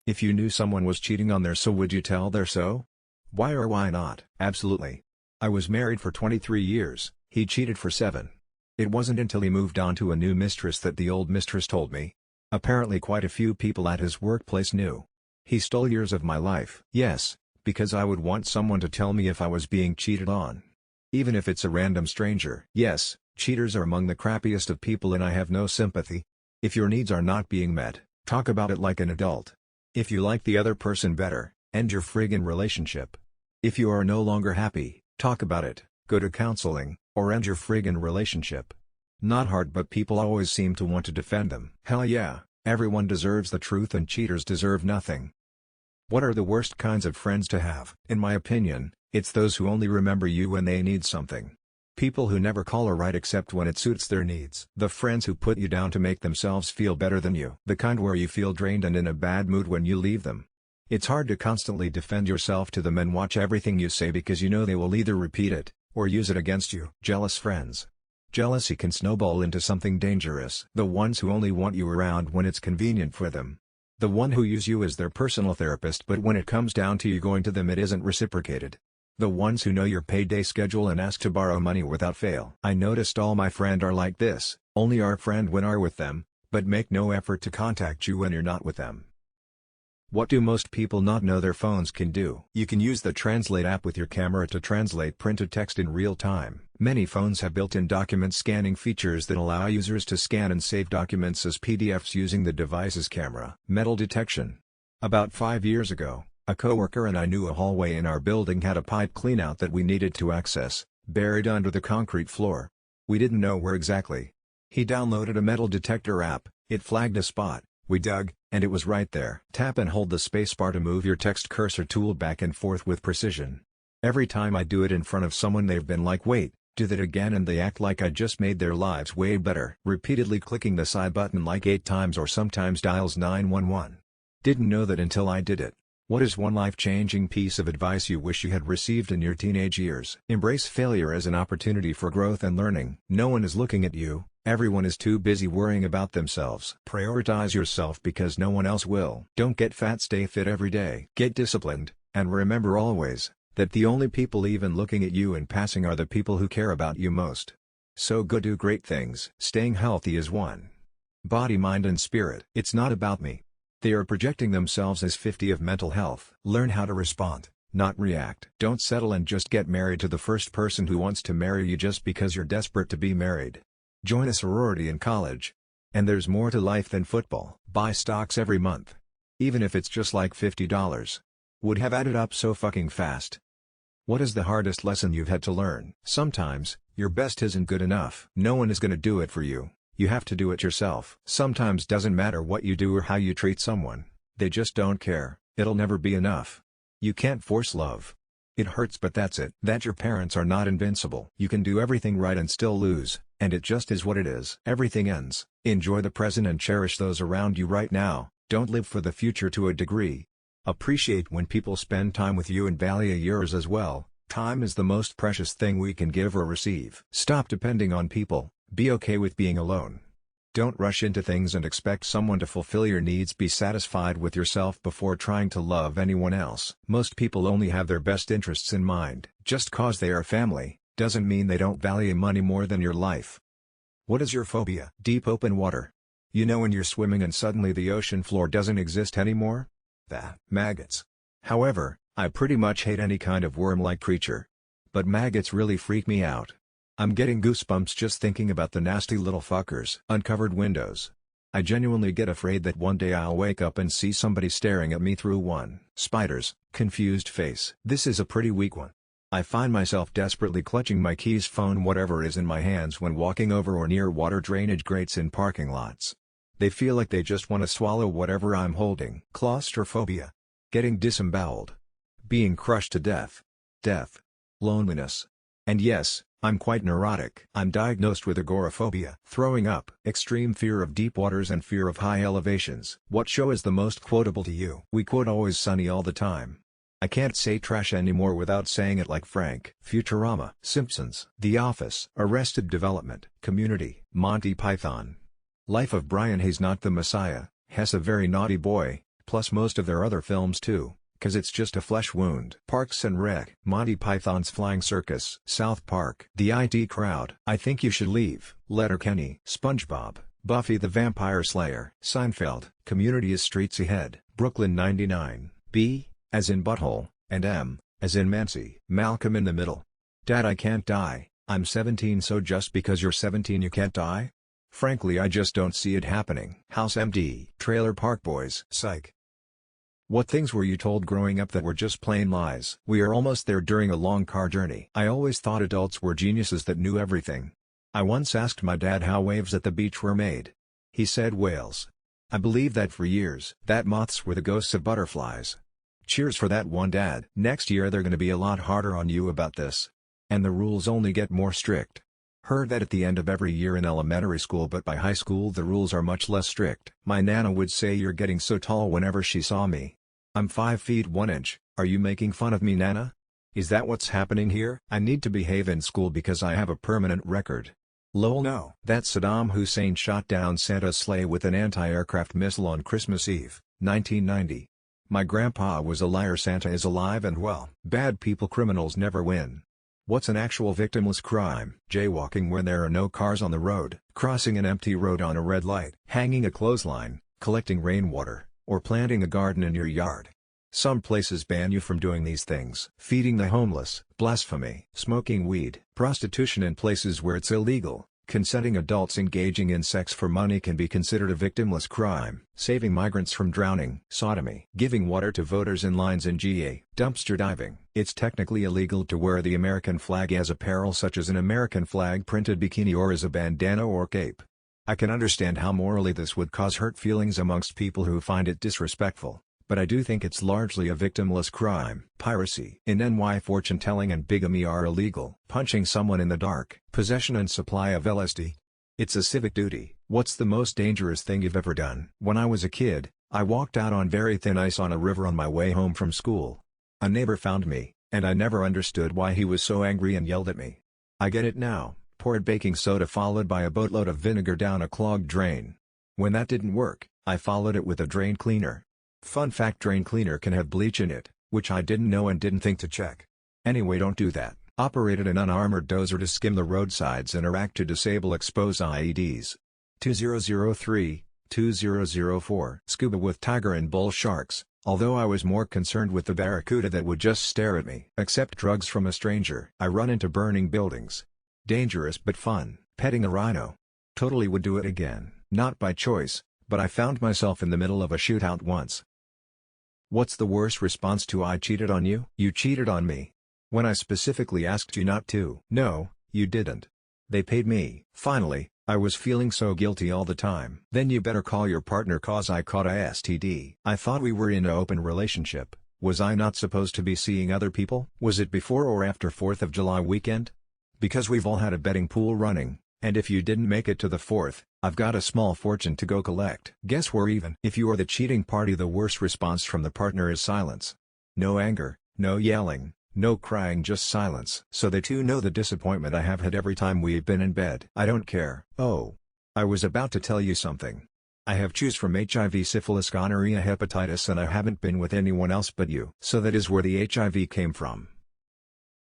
If you knew someone was cheating on their so, would you tell their so? Why or why not? Absolutely. I was married for 23 years, he cheated for 7. It wasn't until he moved on to a new mistress that the old mistress told me. Apparently quite a few people at his workplace knew. He stole years of my life. Yes, because I would want someone to tell me if I was being cheated on. Even if it's a random stranger. Yes, cheaters are among the crappiest of people and I have no sympathy. If your needs are not being met, talk about it like an adult. If you like the other person better, end your friggin' relationship. If you are no longer happy, talk about it, go to counseling, or end your friggin' relationship. Not hard, but people always seem to want to defend them. Hell yeah, everyone deserves the truth and cheaters deserve nothing. What are the worst kinds of friends to have? In my opinion, it's those who only remember you when they need something. People who never call or write except when it suits their needs. The friends who put you down to make themselves feel better than you. The kind where you feel drained and in a bad mood when you leave them. It's hard to constantly defend yourself to them and watch everything you say because you know they will either repeat it, or use it against you. Jealous friends. Jealousy can snowball into something dangerous. The ones who only want you around when it's convenient for them. The one who use you as their personal therapist, but when it comes down to you going to them it isn't reciprocated. The ones who know your payday schedule and ask to borrow money without fail. I noticed all my friends are like this, only are friend when are with them, but make no effort to contact you when you're not with them. What do most people not know their phones can do? You can use the Translate app with your camera to translate printed text in real time. Many phones have built-in document scanning features that allow users to scan and save documents as PDFs using the device's camera. Metal detection. About 5 years ago, a coworker and I knew a hallway in our building had a pipe cleanout that we needed to access, buried under the concrete floor. We didn't know where exactly. He downloaded a metal detector app, it flagged a spot. We dug, and it was right there. Tap and hold the spacebar to move your text cursor tool back and forth with precision. Every time I do it in front of someone they've been like, wait, do that again, and they act like I just made their lives way better. Repeatedly clicking the side button like 8 times or sometimes dials 911. Didn't know that until I did it. What is one life-changing piece of advice you wish you had received in your teenage years? Embrace failure as an opportunity for growth and learning. No one is looking at you. Everyone is too busy worrying about themselves. Prioritize yourself because no one else will. Don't get fat, stay fit every day. Get disciplined, and remember always, that the only people even looking at you in passing are the people who care about you most. So go do great things. Staying healthy is one. Body, mind and spirit. It's not about me. They are projecting themselves as 50 of mental health. Learn how to respond, not react. Don't settle and just get married to the first person who wants to marry you just because you're desperate to be married. Join a sorority in college. And there's more to life than football. Buy stocks every month. Even if it's just like $50. Would have added up so fucking fast. What is the hardest lesson you've had to learn? Sometimes, your best isn't good enough. No one is gonna do it for you. You have to do it yourself. Sometimes doesn't matter what you do or how you treat someone. They just don't care. It'll never be enough. You can't force love. It hurts, but that's it. That your parents are not invincible. You can do everything right and still lose, and it just is what it is. Everything ends. Enjoy the present and cherish those around you right now. Don't live for the future to a degree. Appreciate when people spend time with you and value yours as well. Time is the most precious thing we can give or receive. Stop depending on people. Be okay with being alone. Don't rush into things and expect someone to fulfill your needs. Be satisfied with yourself before trying to love anyone else. Most people only have their best interests in mind. Just cause they are family, doesn't mean they don't value money more than your life. What is your phobia? Deep open water. You know when you're swimming and suddenly the ocean floor doesn't exist anymore? Maggots. However, I pretty much hate any kind of worm-like creature. But maggots really freak me out. I'm getting goosebumps just thinking about the nasty little fuckers. Uncovered windows. I genuinely get afraid that one day I'll wake up and see somebody staring at me through one. Spiders. Confused face. This is a pretty weak one. I find myself desperately clutching my keys, phone, whatever is in my hands when walking over or near water drainage grates in parking lots. They feel like they just want to swallow whatever I'm holding. Claustrophobia. Getting disemboweled. Being crushed to death. Death. Loneliness. And yes, I'm quite neurotic. I'm diagnosed with agoraphobia. Throwing up. Extreme fear of deep waters and fear of high elevations. What show is the most quotable to you? We quote Always Sunny all the time. I can't say trash anymore without saying it like Frank. Futurama. Simpsons. The Office. Arrested Development. Community. Monty Python. Life of Brian. He's not the Messiah. Hess a very naughty boy, plus most of their other films too, 'cause it's just a flesh wound. Parks and Rec, Monty Python's Flying Circus, South Park, The IT Crowd, I Think You Should Leave, Letterkenny, SpongeBob, Buffy the Vampire Slayer, Seinfeld, Community is Streets Ahead, Brooklyn 99, B, as in Butthole, and M, as in Mancy, Malcolm in the Middle. Dad, I can't die, I'm 17, so just because you're 17 you can't die? Frankly, I just don't see it happening. House MD, Trailer Park Boys, Psych. What things were you told growing up that were just plain lies? We are almost there during a long car journey. I always thought adults were geniuses that knew everything. I once asked my dad how waves at the beach were made. He said whales. I believed that for years. That moths were the ghosts of butterflies. Cheers for that one, Dad. Next year they're gonna be a lot harder on you about this. And the rules only get more strict. Heard that at the end of every year in elementary school, but by high school the rules are much less strict. My nana would say you're getting so tall whenever she saw me. I'm 5 feet 1 inch, are you making fun of me, Nana? Is that what's happening here? I need to behave in school because I have a permanent record. Lol, no. That Saddam Hussein shot down Santa's sleigh with an anti-aircraft missile on Christmas Eve, 1990. My grandpa was a liar. Santa is alive and well. Bad people, criminals never win. What's an actual victimless crime? Jaywalking when there are no cars on the road, crossing an empty road on a red light, hanging a clothesline, collecting rainwater, or planting a garden in your yard. Some places ban you from doing these things. Feeding the homeless, blasphemy. Smoking weed, prostitution in places where it's illegal. Consenting adults engaging in sex for money can be considered a victimless crime. Saving migrants from drowning. Sodomy. Giving water to voters in lines in GA. Dumpster diving. It's technically illegal to wear the American flag as apparel, such as an American flag printed bikini or as a bandana or cape. I can understand how morally this would cause hurt feelings amongst people who find it disrespectful, but I do think it's largely a victimless crime. Piracy in NY, fortune-telling and bigamy are illegal. Punching someone in the dark. Possession and supply of LSD. It's a civic duty. What's the most dangerous thing you've ever done? When I was a kid, I walked out on very thin ice on a river on my way home from school. A neighbor found me, and I never understood why he was so angry and yelled at me. I get it now. Poured baking soda followed by a boatload of vinegar down a clogged drain. When that didn't work, I followed it with a drain cleaner. Fun fact, drain cleaner can have bleach in it, which I didn't know and didn't think to check. Anyway, don't do that. Operated an unarmored dozer to skim the roadsides in Iraq to disable exposed IEDs. 2003-2004. Scuba with tiger and bull sharks, although I was more concerned with the barracuda that would just stare at me. Accept drugs from a stranger. I run into burning buildings. Dangerous but fun. Petting a rhino. Totally would do it again. Not by choice, but I found myself in the middle of a shootout once. What's the worst response to "I cheated on you"? You cheated on me. When I specifically asked you not to. No, you didn't. They paid me. Finally, I was feeling so guilty all the time. Then you better call your partner cause I caught a STD. I thought we were in an open relationship. Was I not supposed to be seeing other people? Was it before or after 4th of July weekend? Because we've all had a betting pool running, and if you didn't make it to the 4th, I've got a small fortune to go collect. Guess we're even. If you are the cheating party, the worst response from the partner is silence. No anger, no yelling, no crying, just silence. So they too know the disappointment I have had every time we've been in bed. I don't care. Oh. I was about to tell you something. I have choose from HIV, syphilis, gonorrhea, hepatitis, and I haven't been with anyone else but you. So that is where the HIV came from.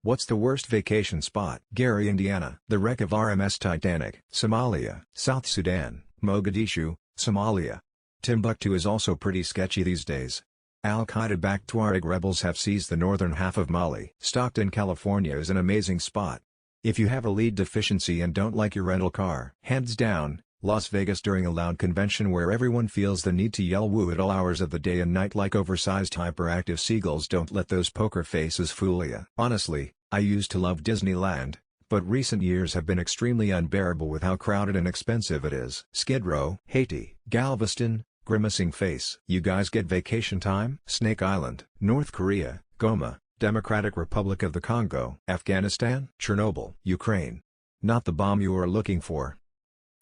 What's the worst vacation spot? Gary, Indiana. The wreck of RMS Titanic. Somalia. South Sudan. Mogadishu, Somalia. Timbuktu is also pretty sketchy these days. Al-Qaeda-backed Tuareg rebels have seized the northern half of Mali. Stockton, California is an amazing spot. If you have a lead deficiency and don't like your rental car. Hands down, Las Vegas during a loud convention where everyone feels the need to yell woo at all hours of the day and night like oversized hyperactive seagulls. Don't let those poker faces fool ya. Honestly, I used to love Disneyland, but recent years have been extremely unbearable with how crowded and expensive it is. Skid Row, Haiti, Galveston, grimacing face. You guys get vacation time? Snake Island, North Korea, Goma, Democratic Republic of the Congo, Afghanistan, Chernobyl, Ukraine. Not the bomb you are looking for.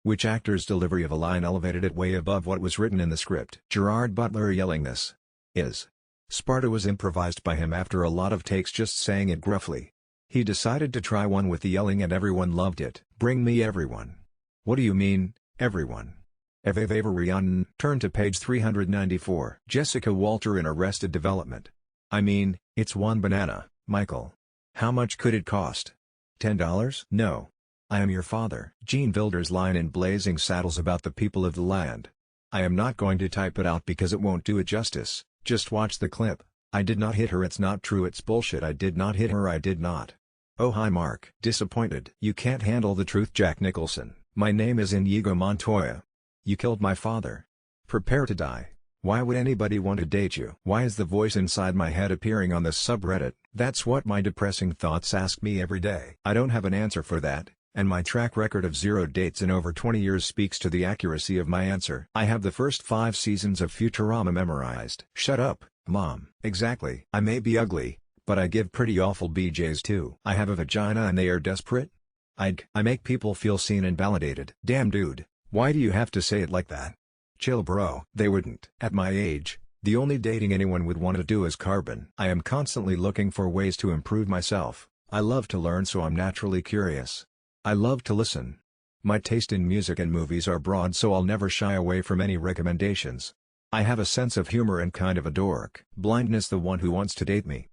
Which actor's delivery of a line elevated it way above what was written in the script? Gerard Butler yelling this is. Sparta was improvised by him after a lot of takes just saying it gruffly. He decided to try one with the yelling and everyone loved it. Bring me everyone. What do you mean, everyone? Evavavarian. Turn to page 394. Jessica Walter in Arrested Development. I mean, it's one banana, Michael. How much could it cost? $10? No. I am your father. Gene Wilder's line in Blazing Saddles about the people of the land. I am not going to type it out because it won't do it justice, just watch the clip. I did not hit her. It's not true. It's bullshit. I did not hit her. I did not. Oh hi Mark. Disappointed. You can't handle the truth. Jack Nicholson. My name is Inigo Montoya. You killed my father. Prepare to die. Why would anybody want to date you? Why is the voice inside my head appearing on this subreddit? That's what my depressing thoughts ask me every day. I don't have an answer for that, and my track record of 0 dates in over 20 years speaks to the accuracy of my answer. I have the first 5 seasons of Futurama memorized. Shut up, Mom. Exactly. I may be ugly, but I give pretty awful BJs too. I have a vagina and they are desperate? I make people feel seen and validated. Damn dude, why do you have to say it like that? Chill bro. They wouldn't. At my age, the only dating anyone would want to do is carbon. I am constantly looking for ways to improve myself. I love to learn, so I'm naturally curious. I love to listen. My taste in music and movies are broad, so I'll never shy away from any recommendations. I have a sense of humor and kind of a dork. Blindness, the one who wants to date me.